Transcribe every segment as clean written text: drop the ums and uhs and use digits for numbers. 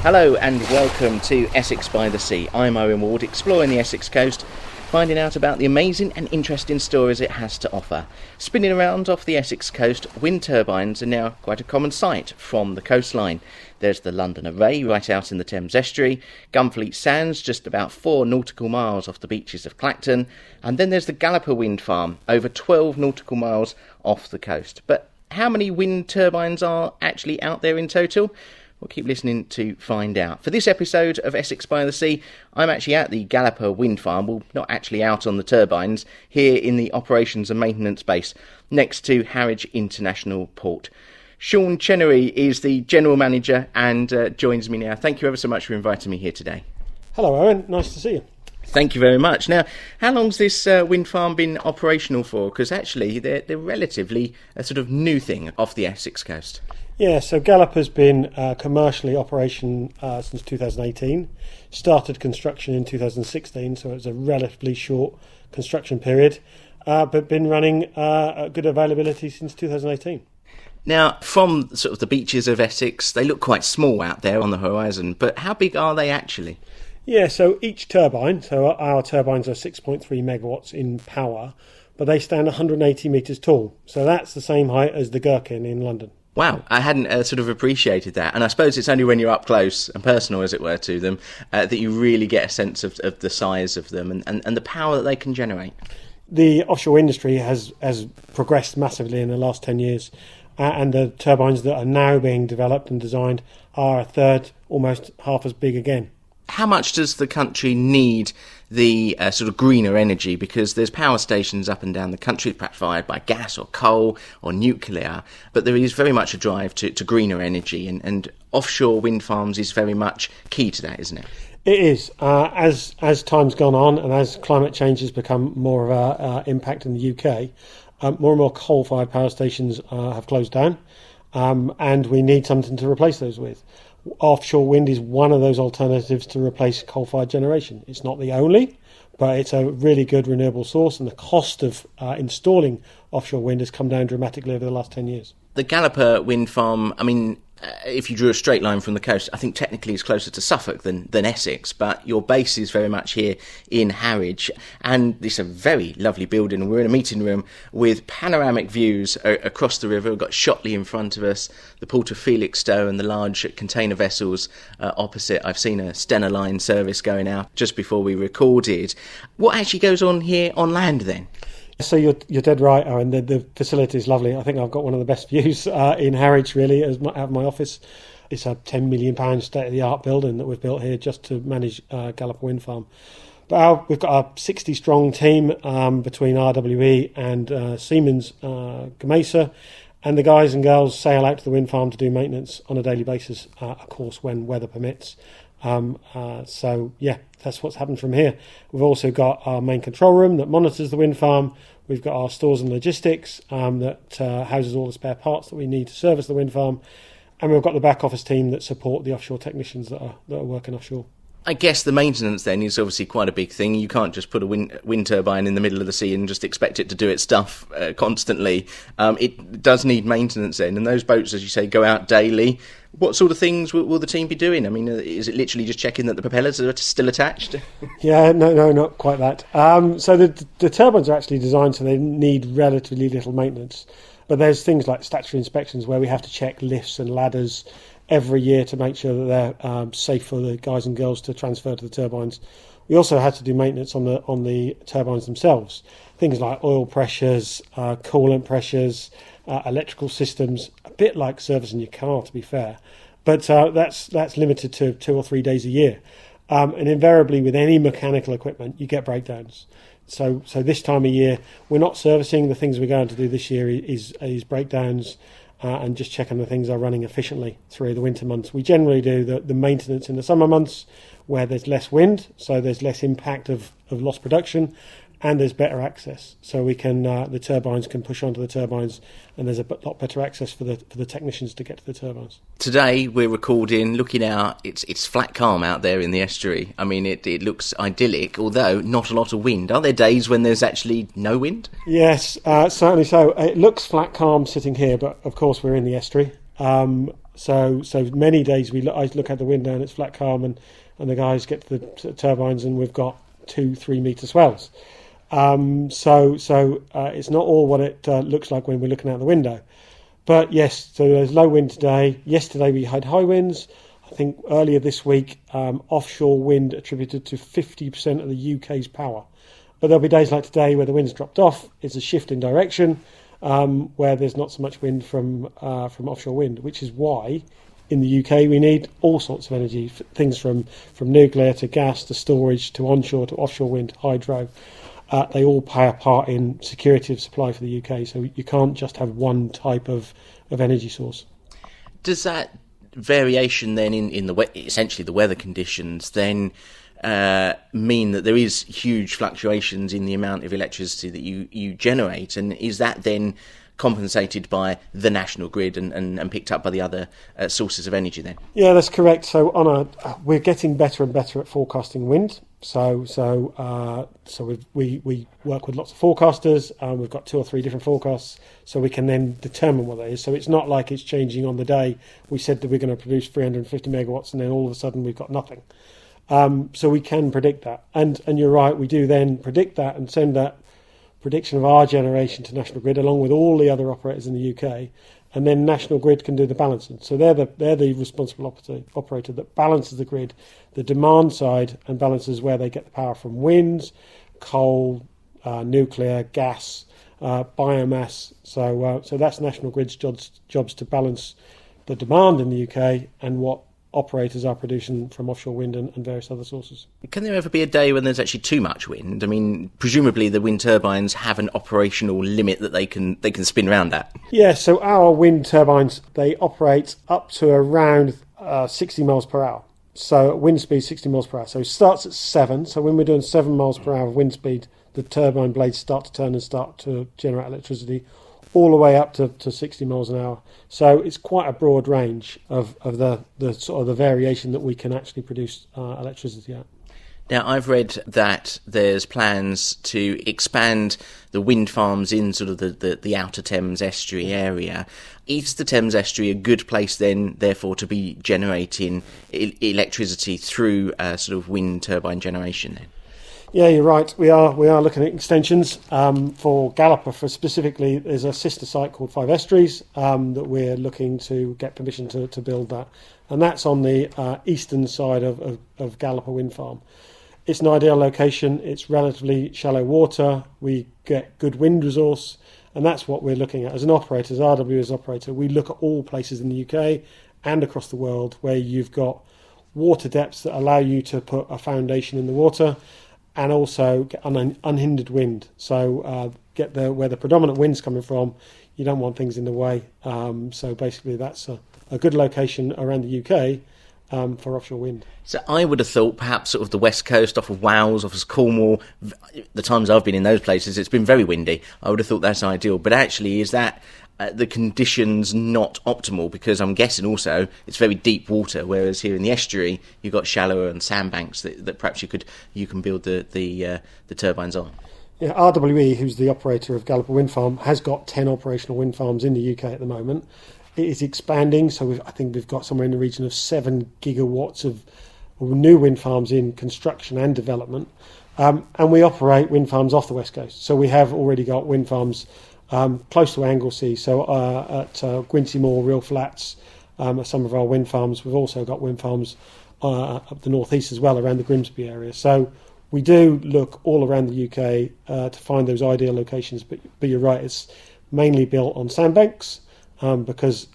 Hello and welcome to Essex by the Sea. I'm Owen Ward, exploring the Essex coast, finding out about the amazing and interesting stories it has to offer. Spinning around off the Essex coast, wind turbines are now quite a common sight from the coastline. There's the London Array right out in the Thames Estuary, Gunfleet Sands just about 4 nautical miles off the beaches of Clacton, and then there's the Galloper Wind Farm over 12 nautical miles off the coast. But how many wind turbines are actually out there in total? We'll keep listening to find out. For this episode of Essex by the Sea, I'm actually at the Galloper Wind Farm. Well, not actually out on the turbines, here in the operations and maintenance base next to Harwich International Port. Sean Chenery is the general manager and joins me now. Thank you ever so much for inviting me here today. Hello, Owen. Nice to see you. Thank you very much. Now, how long's this wind farm been operational for? Because actually, they're relatively a sort of new thing off the Essex coast. Yeah, so Galloper's been commercially operation since 2018. Started construction in 2016, so it was a relatively short construction period, but been running at good availability since 2018. Now, from sort of the beaches of Essex, they look quite small out there on the horizon, but how big are they actually? Yeah, so each turbine, so our turbines are 6.3 megawatts in power, but they stand 180 metres tall. So that's the same height as the Gherkin in London. Wow, I hadn't sort of appreciated that. And I suppose it's only when you're up close and personal, as it were, to them, that you really get a sense of the size of them and the power that they can generate. The offshore industry has progressed massively in the last 10 years, and the turbines that are now being developed and designed are a third, almost half as big again. How much does the country need the sort of greener energy? Because there's power stations up and down the country, perhaps fired by gas or coal or nuclear, but there is very much a drive to greener energy, and offshore wind farms is very much key to that, isn't it? It is. As time's gone on and as climate change has become more of an impact in the UK, more and more coal-fired power stations have closed down, and we need something to replace those with. Offshore wind is one of those alternatives to replace coal-fired generation. It's not the only, but it's a really good renewable source, and the cost of installing offshore wind has come down dramatically over the last 10 years. The Galloper Wind Farm, I mean, if you drew a straight line from the coast, I think technically it's closer to Suffolk than Essex, but your base is very much here in Harwich, and it's a very lovely building, and we're in a meeting room with panoramic views across the river. We've got Shotley in front of us, the port of Felixstowe and the large container vessels opposite. I've seen a Stena Line service going out just before we recorded. What actually goes on here on land then? So you're dead right, Owen. The facility is lovely. I think I've got one of the best views in Harwich, really, out of my office. It's a £10 million state-of-the-art building that we've built here just to manage Galloper Wind Farm. But we've got a 60-strong team between RWE and Siemens Gamesa, and the guys and girls sail out to the wind farm to do maintenance on a daily basis, of course, when weather permits. So, yeah, that's what's happened from here. We've also got our main control room that monitors the wind farm. We've got our stores and logistics that houses all the spare parts that we need to service the wind farm. And we've got the back office team that support the offshore technicians that are working offshore. I guess the maintenance then is obviously quite a big thing. You can't just put a wind turbine in the middle of the sea and just expect it to do its stuff constantly. It does need maintenance then, and those boats, as you say, go out daily. What sort of things will the team be doing? I mean, is it literally just checking that the propellers are still attached? Yeah, no, not quite that. So the turbines are actually designed so they need relatively little maintenance. But there's things like statutory inspections where we have to check lifts and ladders every year to make sure that they're safe for the guys and girls to transfer to the turbines. We also had to do maintenance on the turbines themselves. Things like oil pressures, coolant pressures, electrical systems, a bit like servicing your car, to be fair. But that's limited to 2 or 3 days a year. And invariably with any mechanical equipment, you get breakdowns. So this time of year, we're not servicing. The things we're going to do this year is breakdowns, and just checking the things are running efficiently through the winter months. We generally do the maintenance in the summer months where there's less wind, so there's less impact of lost production, and there's better access. So we can the turbines can push onto the turbines, and there's a lot better access for the technicians to get to the turbines. Today we're recording, looking out, it's flat calm out there in the estuary. I mean, it looks idyllic, although not a lot of wind. Are there days when there's actually no wind? Yes, certainly so. It looks flat calm sitting here, but of course we're in the estuary. So many days I look out the window and it's flat calm, and the guys get to the turbines and we've got 2-3 metre swells. So it's not all what it looks like when we're looking out the window. But yes, so there's low wind today. Yesterday we had high winds. I think earlier this week, offshore wind attributed to 50% of the UK's power. But there'll be days like today where the wind's dropped off. It's a shift in direction, where there's not so much wind from offshore wind, which is why in the UK we need all sorts of energy, things from nuclear to gas to storage to onshore to offshore wind, hydro. They all play a part in security of supply for the UK, so you can't just have one type of energy source. Does that variation then in essentially the weather conditions then mean that there is huge fluctuations in the amount of electricity that you generate, and is that then compensated by the national grid and picked up by the other sources of energy then? Yeah, that's correct. So we're getting better and better at forecasting wind. So we work with lots of forecasters. We've got 2 or 3 different forecasts, so we can then determine what that is. So it's not like it's changing on the day. We said that we're going to produce 350 megawatts, and then all of a sudden we've got nothing. So we can predict that, and you're right. We do then predict that and send that prediction of our generation to National Grid, along with all the other operators in the UK, and then National Grid can do the balancing. So they're the responsible operator that balances the grid, the demand side, and balances where they get the power from: winds, coal, nuclear, gas, biomass. So that's National Grid's jobs to balance the demand in the UK and what operators are producing from offshore wind and various other sources. Can there ever be a day when there's actually too much wind? I mean, presumably the wind turbines have an operational limit that they can spin around at. Yeah, so our wind turbines, they operate up to around 60 miles per hour. So wind speed 60 miles per hour. So it starts at 7. So when we're doing 7 miles per hour of wind speed, the turbine blades start to turn and start to generate electricity, all the way up to 60 miles an hour. So it's quite a broad range of the sort of the variation that we can actually produce electricity at. Now, I've read that there's plans to expand the wind farms in sort of the outer Thames Estuary area. Is the Thames Estuary a good place then, therefore, to be generating electricity through sort of wind turbine generation then? Yeah, you're right. We are looking at extensions for Galloper. For specifically, there's a sister site called Thames Estuaries that we're looking to get permission to build that, and that's on the eastern side of Galloper Wind Farm. It's an ideal location. It's relatively shallow water. We get good wind resource, and that's what we're looking at as an operator, as RWS operator. We look at all places in the UK and across the world where you've got water depths that allow you to put a foundation in the water, and also get unhindered wind. So get where the predominant wind's coming from. You don't want things in the way. So basically that's a good location around the UK for offshore wind. So I would have thought perhaps sort of the west coast, off of Wales, off of Cornwall, the times I've been in those places, it's been very windy. I would have thought that's ideal. But actually, is that the conditions not optimal? Because I'm guessing also it's very deep water, whereas here in the estuary you've got shallower and sandbanks that perhaps you can build the turbines on. Yeah, RWE, who's the operator of Galloper Wind Farm, has got 10 operational wind farms in the UK at the moment. It is expanding, so I think we've got somewhere in the region of 7 gigawatts of new wind farms in construction and development. And we operate wind farms off the west coast. So we have already got wind farms close to Anglesey, so at Gwincy Moor, Real Flats, some of our wind farms. We've also got wind farms up the northeast as well, around the Grimsby area. So we do look all around the UK to find those ideal locations, but you're right, it's mainly built on sandbanks because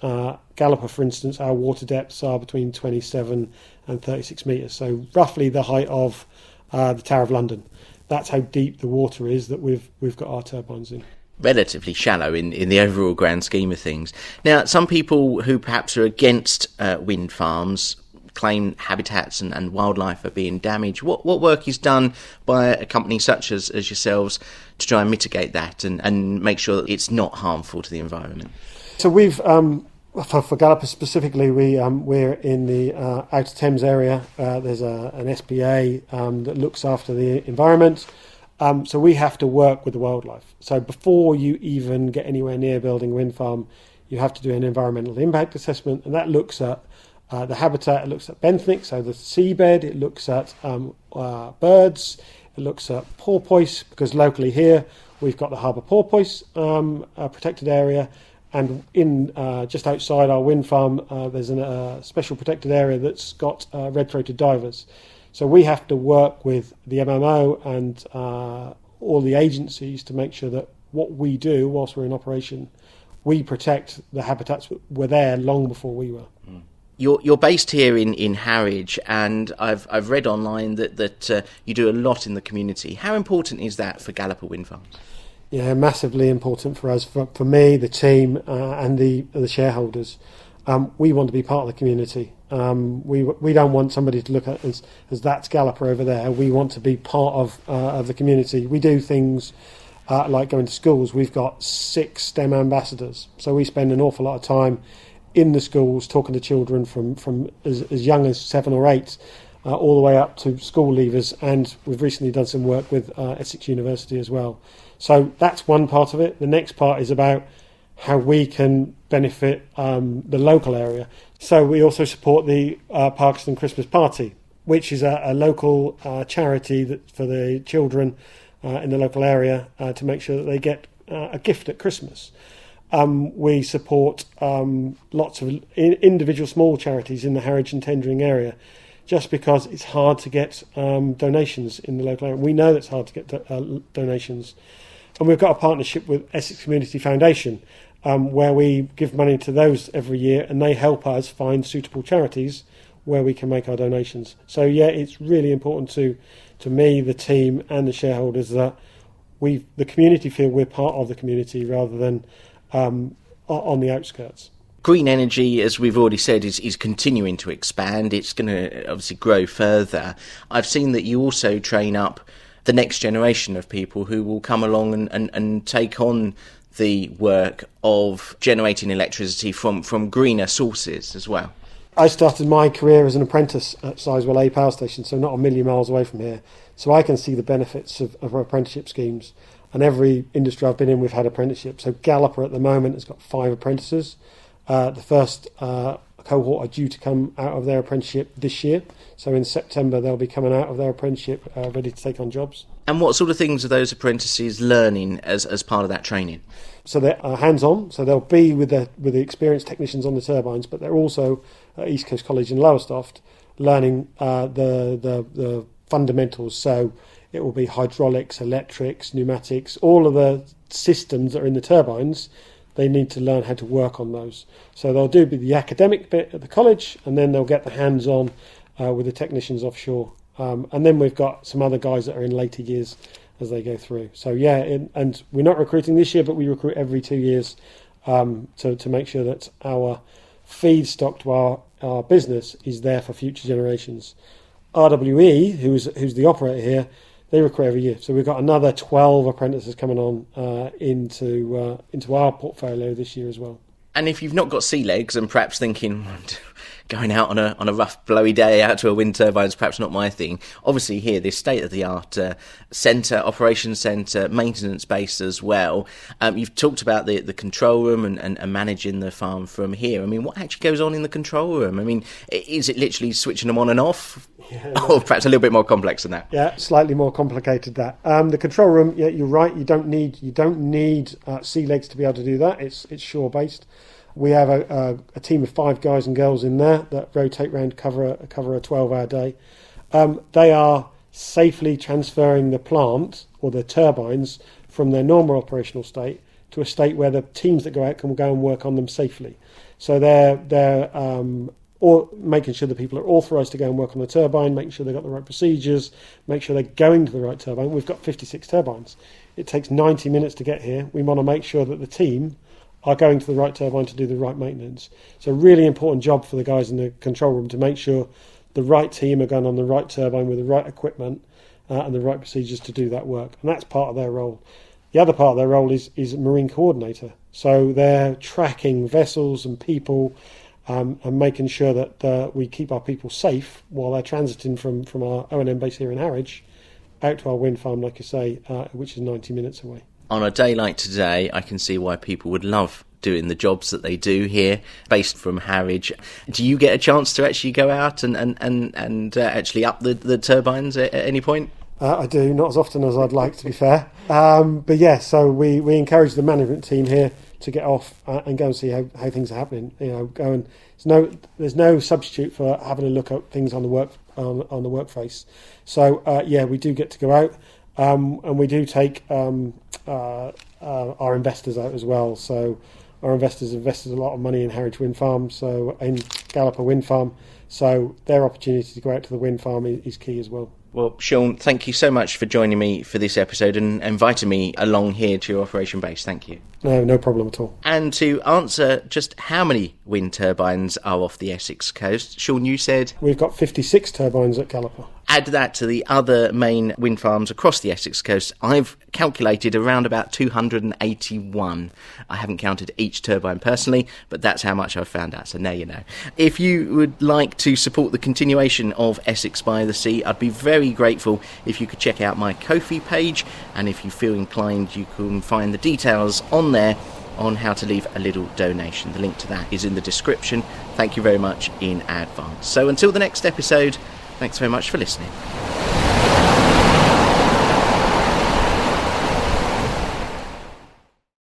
Galloper, for instance, our water depths are between 27 and 36 metres, so roughly the height of the Tower of London. That's how deep the water is that we've got our turbines in. Relatively shallow in the overall grand scheme of things. Now, some people who perhaps are against wind farms claim habitats and wildlife are being damaged. What work is done by a company such as yourselves to try and mitigate that and make sure that it's not harmful to the environment? So we've, for Galloper specifically, we're in the Outer Thames area. There's an SPA that looks after the environment. So we have to work with the wildlife. So before you even get anywhere near building a wind farm, you have to do an environmental impact assessment, and that looks at the habitat, it looks at benthic, so the seabed, it looks at birds, it looks at porpoise, because locally here we've got the harbour porpoise protected area, and in just outside our wind farm there's a special protected area that's got red-throated divers. So we have to work with the MMO and all the agencies to make sure that what we do whilst we're in operation, we protect the habitats that were there long before we were. Mm. You're based here in Harwich, and I've read online that you do a lot in the community. How important is that for Galloper Wind Farm? Yeah, massively important for us, for me, the team, and the shareholders. We want to be part of the community. We don't want somebody to look at us as that's Galloper over there. We want to be part of the community. We do things like going to schools. We've got 6 STEM ambassadors, so we spend an awful lot of time in the schools talking to children from as young as 7 or 8 all the way up to school leavers, and we've recently done some work with Essex University as well. So that's one part of it. The next part is about how we can benefit the local area. So we also support the Parkinson Christmas Party, which is a local charity for the children in the local area to make sure that they get a gift at Christmas. We support lots of individual small charities in the Harwich and Tendring area, just because it's hard to get donations in the local area. We know it's hard to get donations. And we've got a partnership with Essex Community Foundation, where we give money to those every year, and they help us find suitable charities where we can make our donations. So yeah, it's really important to me, the team and the shareholders, that the community feel we're part of the community rather than on the outskirts. Green energy, as we've already said, is continuing to expand. It's going to obviously grow further. I've seen that you also train up the next generation of people who will come along and take on the work of generating electricity from greener sources as well. I started my career as an apprentice at Sizewell A power station, so not a million miles away from here. So I can see the benefits of apprenticeship schemes. And every industry I've been in, we've had apprenticeships. So Galloper at the moment has got 5 apprentices. The first cohort are due to come out of their apprenticeship this year. So in September they'll be coming out of their apprenticeship ready to take on jobs. And what sort of things are those apprentices learning as part of that training? So they're hands-on, so they'll be with the experienced technicians on the turbines, but they're also at East Coast College in Lowestoft learning the fundamentals. So it will be hydraulics, electrics, pneumatics, all of the systems that are in the turbines. They need to learn how to work on those. So they'll do the academic bit at the college, and then they'll get the hands-on with the technicians offshore. And then we've got some other guys that are in later years as they go through. So yeah, and we're not recruiting this year, but we recruit every 2 years to make sure that our feedstock to our business is there for future generations. RWE, who's the operator here, they recruit every year. So we've got another 12 apprentices coming on into our portfolio this year as well. And if you've not got sea legs and perhaps thinking going out on a rough blowy day out to a wind turbine is perhaps not my thing, obviously here this state-of-the-art operations centre, maintenance base as well. You've talked about the control room and managing the farm from here. I mean, what actually goes on in the control room? I mean, is it literally switching them on and off? Yeah, or perhaps a little bit more complex than that? Yeah, slightly more complicated than that. The control room, yeah, you're right. You don't need sea legs to be able to do that. It's shore-based. We have a team of 5 guys and girls in there that rotate around, cover a 12-hour day. They are safely transferring the plant or the turbines from their normal operational state to a state where the teams that go out can go and work on them safely. So they're making sure that people are authorised to go and work on the turbine, making sure they've got the right procedures, make sure they're going to the right turbine. We've got 56 turbines. It takes 90 minutes to get here. We want to make sure that the team are going to the right turbine to do the right maintenance. It's a really important job for the guys in the control room to make sure the right team are going on the right turbine with the right equipment and the right procedures to do that work. And that's part of their role. The other part of their role is marine coordinator. So they're tracking vessels and people and making sure that we keep our people safe while they're transiting from our O&M base here in Harwich out to our wind farm, like I say, which is 90 minutes away. On a day like today, I can see why people would love doing the jobs that they do here, based from Harwich. Do you get a chance to actually go out and actually up the turbines at any point? I do, not as often as I'd like, to be fair. But yeah, so we encourage the management team here to get off and go and see how things are happening. Go and there's no substitute for having a look at things on the work face. So we do get to go out, and we do take our investors out as well. So our investors invested a lot of money in Harwich Wind Farm, so in Galloper Wind Farm. So their opportunity to go out to the wind farm is key as well. Well, Sean, thank you so much for joining me for this episode and inviting me along here to your operation base. Thank you. No problem at all. And to answer just how many wind turbines are off the Essex coast, Sean, you said... We've got 56 turbines at Galloper. Add that to the other main wind farms across the Essex coast, I've calculated around about 281. I haven't counted each turbine personally, but that's how much I've found out, so now you know. If you would like to support the continuation of Essex by the Sea, I'd be very grateful if you could check out my Ko-fi page, and if you feel inclined, you can find the details on there on how to leave a little donation. The link to that is in the description. Thank you very much in advance. So until the next episode, thanks very much for listening.